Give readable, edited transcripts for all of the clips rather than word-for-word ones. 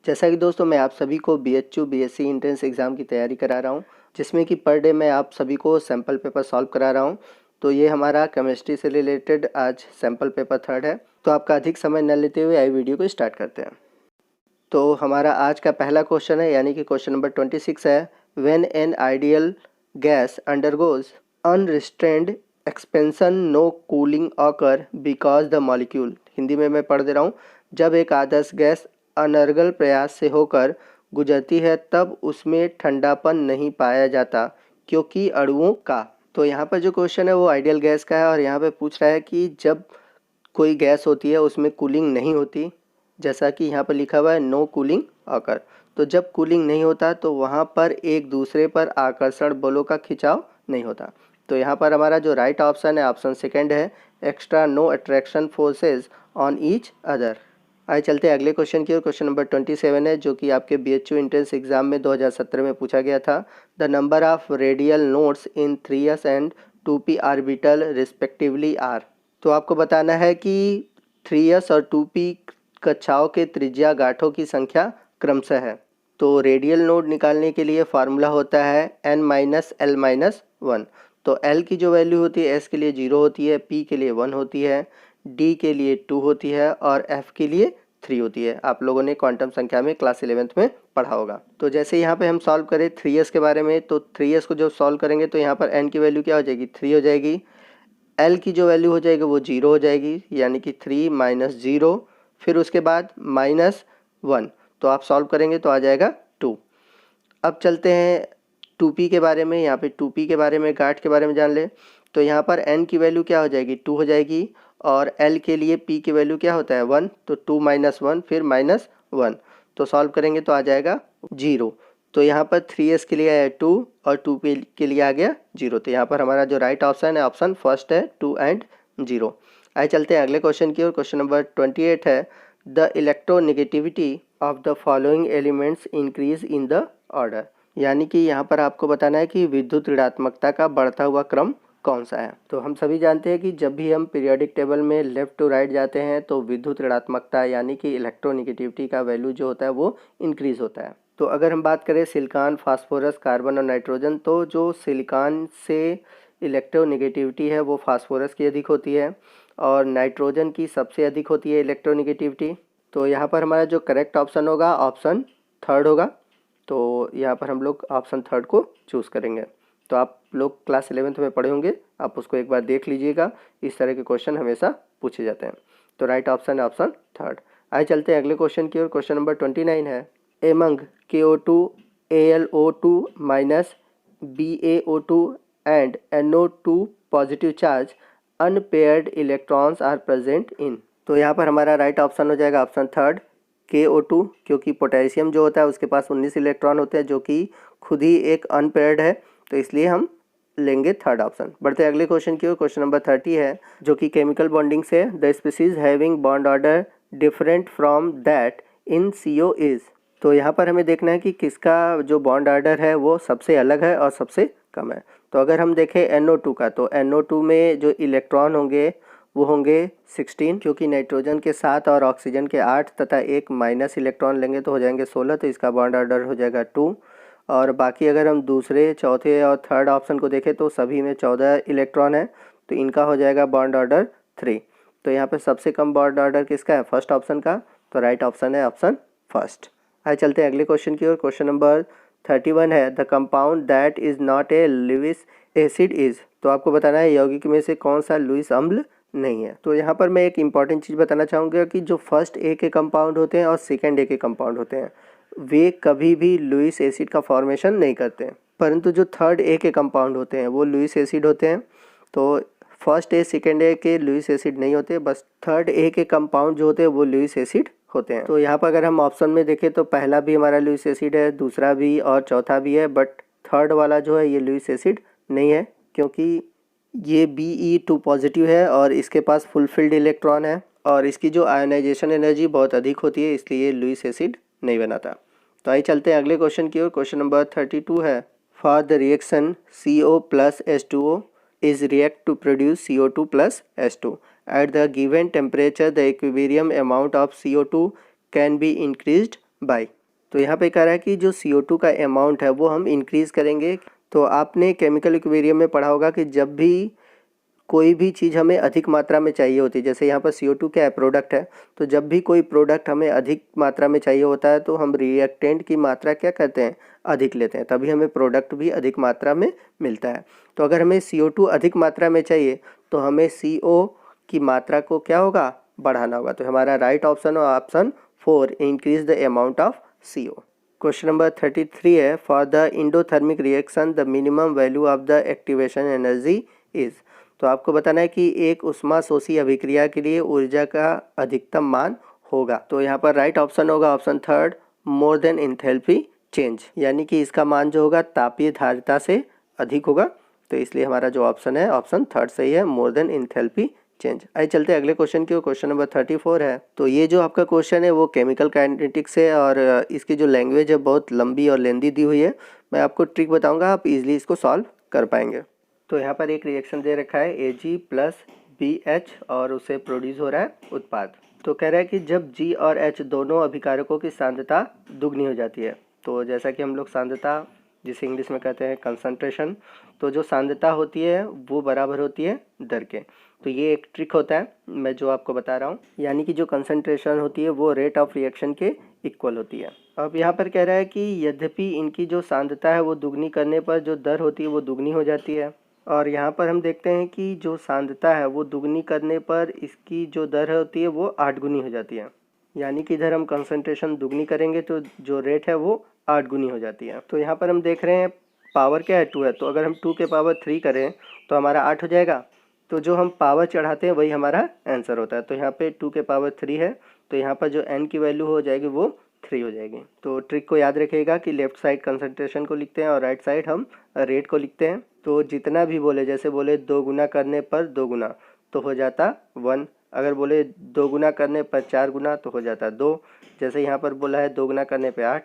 जैसा कि दोस्तों मैं आप सभी को BHU BSc एंट्रेंस एग्ज़ाम की तैयारी करा रहा हूं, जिसमें कि पर डे मैं आप सभी को सैम्पल पेपर सॉल्व करा रहा हूं। तो ये हमारा केमिस्ट्री से रिलेटेड आज सैम्पल पेपर 3 है। तो आपका अधिक समय न लेते हुए आई वीडियो को स्टार्ट करते हैं। तो हमारा आज का पहला क्वेश्चन है, यानी कि क्वेश्चन नंबर 26 है, when an ideal gas undergoes unrestrained expansion no cooling occur because the molecule. Hindi में मैं पढ़ दे रहा हूँ। जब एक आदर्श गैस अनर्गल प्रयास से होकर गुजरती है तब उसमें ठंडापन नहीं पाया जाता क्योंकि अणुओं का। तो यहाँ पर जो क्वेश्चन है वो आइडियल गैस का है और यहाँ पे पूछ रहा है कि जब कोई गैस होती है उसमें कूलिंग नहीं होती, जैसा कि यहाँ पर लिखा हुआ है नो कूलिंग ऑकर। तो जब कूलिंग नहीं होता तो वहाँ पर एक दूसरे पर आकर्षण बलों का खिंचाव नहीं होता। तो यहाँ पर हमारा जो राइट ऑप्शन है ऑप्शन सेकंड है, extra no attraction forces on each other. आइए चलते हैं अगले क्वेश्चन की ओर। क्वेश्चन नंबर 27 है, जो कि आपके BHU एंट्रेंस एग्जाम में 2017 में पूछा गया था। The number of radial nodes in 3s and 2p orbital respectively are. तो आपको बताना है कि 3s और 2p कक्षाओं के त्रिज्या गांठों की संख्या क्रमशः है। तो रेडियल नोड निकालने के लिए फार्मूला होता है n-l-1। तो l की जो वैल्यू होती है s के लिए 0 होती है, p के लिए 1 होती है, d के लिए 2 होती है और f के लिए 3 होती है। आप लोगों ने क्वांटम संख्या में क्लास 11th में पढ़ा होगा। तो जैसे यहाँ पे हम सॉल्व करें 3s के बारे में, तो 3s को जो सॉल्व करेंगे तो यहाँ पर n की वैल्यू क्या हो जाएगी, 3 हो जाएगी। l की जो वैल्यू हो जाएगी वो 0 हो जाएगी, यानी कि 3 माइनस 0, फिर उसके बाद -1। तो आप सॉल्व करेंगे तो आ जाएगा 2। अब चलते हैं 2p के बारे में। यहाँ पे 2p के बारे में, गांठ के बारे में जान ले। तो यहाँ पर n की वैल्यू क्या हो जाएगी, 2 हो जाएगी, और l के लिए p की वैल्यू क्या होता है, 1। तो 2 माइनस 1 फिर -1। तो सॉल्व करेंगे तो आ जाएगा 0। तो यहाँ पर 3s के लिए आया 2 और 2p के लिए आ गया 0। तो यहाँ पर हमारा जो राइट ऑप्शन है ऑप्शन फर्स्ट है, 2 एंड 0। आइए चलते हैं अगले क्वेश्चन की ओर। क्वेश्चन नंबर 28 है, the electronegativity of the following elements increase in the order. यानी कि यहाँ पर आपको बताना है कि विद्युत ऋणात्मकता का बढ़ता हुआ क्रम कौन सा है। तो हम सभी जानते हैं कि जब भी हम पीरियोडिक टेबल में लेफ़्ट टू राइट जाते हैं तो विद्युत ऋणात्मकता यानी कि इलेक्ट्रोनेगेटिविटी का वैल्यू जो होता है वो इंक्रीज़ होता है। तो अगर हम बात करें सिलिकॉन, फास्फोरस, कार्बन और नाइट्रोजन, तो जो सिलिकॉन से इलेक्ट्रोनेगेटिविटी है वो फास्फोरस की अधिक होती है और नाइट्रोजन की सबसे अधिक होती है इलेक्ट्रोनेगेटिविटी। तो यहाँ पर हमारा जो करेक्ट ऑप्शन होगा ऑप्शन थर्ड होगा। तो यहाँ पर हम लोग ऑप्शन थर्ड को चूज़ करेंगे। तो आप लोग क्लास 11th में पढ़े होंगे, आप उसको एक बार देख लीजिएगा। इस तरह के क्वेश्चन हमेशा पूछे जाते हैं। तो राइट ऑप्शन है ऑप्शन थर्ड। आइए चलते हैं अगले क्वेश्चन की ओर। क्वेश्चन नंबर 29 है, among KO2, AlO2 minus BaO2 and NO2 positive charge unpaired electrons are present in. तो यहाँ पर हमारा राइट ऑप्शन हो जाएगा ऑप्शन थर्ड, KO2, क्योंकि पोटेशियम जो होता है उसके पास 19 इलेक्ट्रॉन होते हैं जो कि खुद ही एक अनपेयर्ड है, तो इसलिए हम लेंगे थर्ड ऑप्शन। बढ़ते हैं अगले क्वेश्चन की ओर। क्वेश्चन नंबर 30 है, जो कि केमिकल बॉन्डिंग से, the species having bond order different from that in CO is. तो यहाँ पर हमें देखना है कि किसका जो बॉन्ड ऑर्डर है वो सबसे अलग है और सबसे कम है। तो अगर हम देखें NO2 का, तो NO2 में जो इलेक्ट्रॉन होंगे वो होंगे 16, क्योंकि नाइट्रोजन के 7 और ऑक्सीजन के 8 तथा एक माइनस इलेक्ट्रॉन लेंगे तो हो जाएंगे 16। तो इसका बॉन्ड ऑर्डर हो जाएगा 2। और बाकी अगर हम दूसरे, चौथे और थर्ड ऑप्शन को देखें तो सभी में 14 इलेक्ट्रॉन है, तो इनका हो जाएगा बॉन्ड ऑर्डर 3। तो यहाँ पर सबसे कम बॉन्ड ऑर्डर किसका है, फर्स्ट ऑप्शन का। तो राइट ऑप्शन है ऑप्शन फर्स्ट। आइए चलते हैं अगले क्वेश्चन की ओर। क्वेश्चन नंबर 31 है, the compound that is not a Lewis acid is. तो आपको बताना है यौगिक में से कौन सा लुईस अम्ल नहीं है। तो यहाँ पर मैं एक इम्पॉर्टेंट चीज़ बताना चाहूँगा कि जो फर्स्ट ए के कंपाउंड होते हैं और सेकंड ए के कंपाउंड होते हैं वे कभी भी लुईस एसिड का फॉर्मेशन नहीं करते हैं, परंतु जो थर्ड ए के कंपाउंड होते हैं वो लुईस एसिड होते हैं। तो फर्स्ट ए सेकंड ए के लुईस एसिड नहीं होते, बस थर्ड ए के कंपाउंड जो होते हैं वो लुईस एसिड होते हैं। तो यहाँ पर अगर हम ऑप्शन में देखें तो पहला भी हमारा लुईस एसिड है, दूसरा भी और चौथा भी है, बट थर्ड वाला जो है ये लुईस एसिड नहीं है, क्योंकि ये Be2 पॉजिटिव है और इसके पास फुलफिल्ड इलेक्ट्रॉन है और इसकी जो आयोनाइजेशन एनर्जी बहुत अधिक होती है, इसलिए ये लुईस एसिड नहीं बनाता। तो आइए चलते हैं अगले क्वेश्चन की ओर। क्वेश्चन नंबर 32 है, for the reaction CO plus H2O is react to produce CO2 plus H2. At the given temperature, the equilibrium amount of CO2 can be increased by. तो यहाँ पे कह रहा है कि जो CO2 का अमाउंट है वो हम इंक्रीज़ करेंगे। तो आपने केमिकल इक्वेरियम में पढ़ा होगा कि जब भी कोई भी चीज़ हमें अधिक मात्रा में चाहिए होती है, जैसे यहाँ पर CO2 क्या है, प्रोडक्ट है, तो जब भी कोई प्रोडक्ट हमें अधिक मात्रा में चाहिए होता है तो हम रिएक्टेंट की मात्रा क्या करते हैं, अधिक लेते हैं, तभी हमें प्रोडक्ट भी अधिक मात्रा में मिलता है। तो अगर हमें CO2 अधिक मात्रा में चाहिए तो हमें CO की मात्रा को क्या होगा, बढ़ाना होगा। तो हमारा राइट ऑप्शन और option 4, increase the amount of CO। Question number 33 है, for the endothermic reaction the minimum value of the activation energy is. तो आपको बताना है कि एक उष्माशोषी अभिक्रिया के लिए ऊर्जा का अधिकतम मान होगा। तो यहाँ पर राइट ऑप्शन होगा option 3, more than enthalpy change, यानी कि इसका मान जो होगा तापीय धारिता से अधिक होगा। तो इसलिए हमारा जो ऑप्शन है ऑप्शन 3 सही है, मोर देन एंथैल्पी चेंज। आइए चलते हैं अगले क्वेश्चन की ओर। क्वेश्चन नंबर 34 है। तो ये जो आपका क्वेश्चन है वो केमिकल काइनेटिक्स है और इसकी जो लैंग्वेज है बहुत लंबी और लेंदी दी हुई है। मैं आपको ट्रिक बताऊंगा, आप इजीली इसको सॉल्व कर पाएंगे। तो यहाँ पर एक रिएक्शन दे रखा है Ag प्लस BH और उसे प्रोड्यूस हो रहा है उत्पाद। तो कह रहा है कि जब G और H दोनों अभिकारकों की सांद्रता दुगनी हो जाती है, तो जैसा कि हम लोग सांद्रता जिसे इंग्लिश में कहते हैं कंसंट्रेशन, तो जो सांद्रता होती है वो बराबर होती है दर के। तो ये एक ट्रिक होता है मैं जो आपको बता रहा हूँ, यानी कि जो कंसंट्रेशन होती है वो रेट ऑफ रिएक्शन के इक्वल होती है। अब यहाँ पर कह रहा है कि यद्यपि इनकी जो सांद्रता है वो दुगनी करने पर जो दर होती है वो दुगनी हो जाती है, और यहाँ पर हम देखते हैं कि जो सांद्रता है वो दुगनी करने पर इसकी जो दर होती है वो 8 गुनी हो जाती है, यानी कि इधर हम कंसंट्रेशन दुगनी करेंगे तो जो रेट है वो 8 गुनी हो जाती है। तो यहाँ पर हम देख रहे हैं पावर क्या है, 2 है, तो अगर हम 2 के पावर 3 करें तो हमारा 8 हो जाएगा। तो जो हम पावर चढ़ाते हैं वही हमारा आंसर होता है। तो यहाँ पे 2 के पावर 3 है, तो यहाँ पर जो n की वैल्यू हो जाएगी वो 3 हो जाएगी। तो ट्रिक को याद रखिएगा कि लेफ्ट साइड कंसंट्रेशन को लिखते हैं और राइट साइड हम रेट को लिखते हैं। तो जितना भी बोले, जैसे बोले 2 गुना करने पर 2 गुना तो हो जाता 1, अगर बोले 2 गुना करने पर 4 गुना तो हो जाता 2, जैसे यहाँ पर बोला है 2 गुना करने पे 8,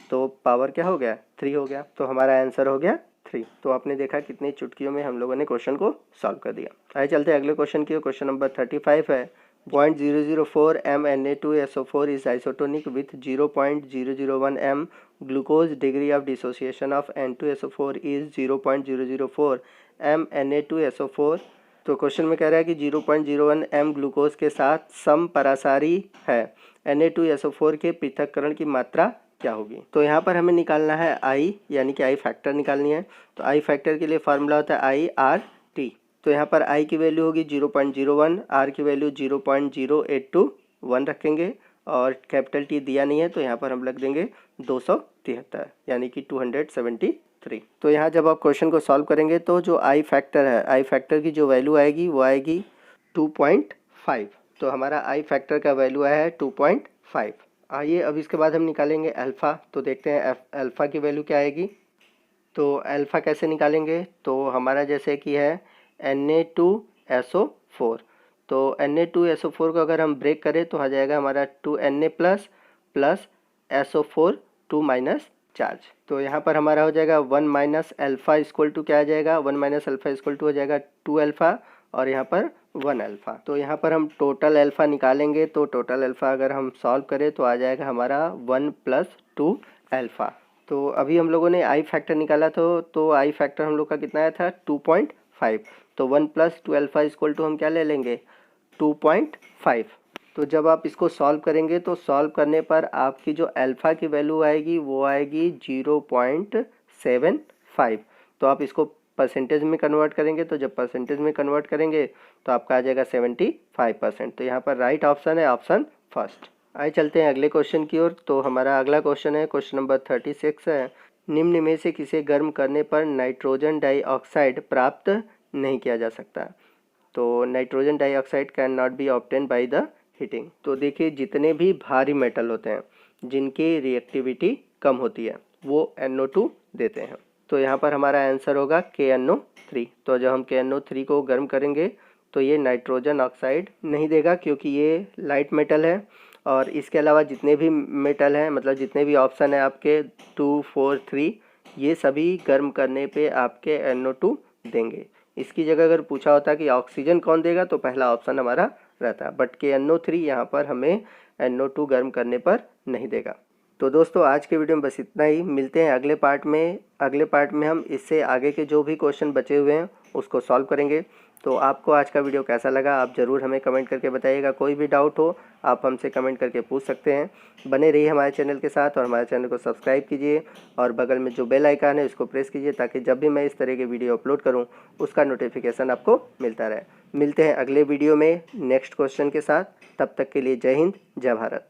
तो पावर क्या हो गया, 3 हो गया। तो हमारा आंसर हो गया 3। तो आपने देखा कितनी चुटकियों में हम लोगों ने क्वेश्चन को सॉल्व कर दिया। आइए चलते हैं अगले क्वेश्चन की। क्वेश्चन नंबर 35 है, 0.004 mNa2SO4 is isotonic with 0.001 m glucose. Degree of dissociation of N2SO4 is 0.004 mNa2SO4। तो क्वेश्चन में कह रहा है कि 0.01 m ग्लूकोज के साथ समपरासारी है, Na2SO4 के पृथक्करण की मात्रा क्या होगी। तो यहाँ पर हमें निकालना है I, यानी कि I फैक्टर निकालनी है। तो I फैक्टर के लिए फार्मूला होता है IRT। तो यहाँ पर I की वैल्यू होगी 0.01, R की वैल्यू 0.0821 रखेंगे और कैपिटल T दिया नहीं है तो यहाँ पर हम लग देंगे 273, यानी कि 273। तो यहाँ जब आप क्वेश्चन को सॉल्व करेंगे तो जो I फैक्टर है, I फैक्टर की जो वैल्यू आएगी वो आएगी 2.5। तो हमारा I फैक्टर का वैल्यू आया है 2.5। आइए अब इसके बाद हम निकालेंगे अल्फ़ा। तो देखते हैं अल्फ़ा की वैल्यू क्या आएगी। तो अल्फ़ा कैसे निकालेंगे, तो हमारा जैसे कि है Na2SO4, तो Na2SO4 को अगर हम ब्रेक करें तो आ जाएगा हमारा 2Na plus SO4 2 minus charge. तो यहाँ पर हमारा हो जाएगा 1 माइनस अल्फ़ा इक्वल टू क्या आ जाएगा, 1 माइनस अल्फ़ा इक्वल टू हो जाएगा 2 अल्फ़ा और यहाँ पर 1 अल्फ़ा। तो यहाँ पर हम टोटल अल्फ़ा निकालेंगे, तो टोटल अल्फ़ा अगर हम सॉल्व करें तो आ जाएगा हमारा 1 प्लस 2 अल्फ़ा। तो अभी हम लोगों ने आई फैक्टर निकाला था, तो आई फैक्टर हम लोग का कितना आया था 2.5। तो 1 प्लस 2 अल्फ़ा इक्वल टू हम क्या ले लेंगे 2.5। तो जब आप इसको सॉल्व करेंगे तो सॉल्व करने पर आपकी जो अल्फ़ा की वैल्यू आएगी वो आएगी 0.75। तो आप इसको परसेंटेज में कन्वर्ट करेंगे, तो जब परसेंटेज में कन्वर्ट करेंगे तो आपका आ जाएगा 75%। तो यहाँ पर राइट ऑप्शन है ऑप्शन फर्स्ट। आइए चलते हैं अगले क्वेश्चन की ओर। तो हमारा अगला क्वेश्चन है क्वेश्चन नंबर 36 है, निम्न में से किसे गर्म करने पर नाइट्रोजन डाइऑक्साइड प्राप्त नहीं किया जा सकता। तो nitrogen dioxide can not be obtain by the heating. तो देखिए जितने भी भारी मेटल होते हैं जिनकी रिएक्टिविटी कम होती है वो NO2 देते हैं। तो यहाँ पर हमारा आंसर होगा KNO3। तो जब हम KNO3 को गर्म करेंगे तो ये नाइट्रोजन ऑक्साइड नहीं देगा क्योंकि ये लाइट मेटल है, और इसके अलावा जितने भी मेटल हैं, मतलब जितने भी ऑप्शन है आपके 2, 4, 3, ये सभी गर्म करने पे आपके NO2 देंगे। इसकी जगह अगर पूछा होता कि ऑक्सीजन कौन देगा तो पहला ऑप्शन हमारा रहता, बट KNO3 यहाँ पर हमें NO2 गर्म करने पर नहीं देगा। तो दोस्तों आज के वीडियो में बस इतना ही। मिलते हैं अगले पार्ट में। अगले पार्ट में हम इससे आगे के जो भी क्वेश्चन बचे हुए हैं उसको सॉल्व करेंगे। तो आपको आज का वीडियो कैसा लगा आप ज़रूर हमें कमेंट करके बताइएगा। कोई भी डाउट हो आप हमसे कमेंट करके पूछ सकते हैं। बने रहिए हमारे चैनल के साथ और हमारे चैनल को सब्सक्राइब कीजिए और बगल में जो बेल आइकन है उसको प्रेस कीजिए ताकि जब भी मैं इस तरह के वीडियो अपलोड करूं उसका नोटिफिकेशन आपको मिलता रहे। मिलते हैं अगले वीडियो में नेक्स्ट क्वेश्चन के साथ। तब तक के लिए जय हिंद, जय भारत।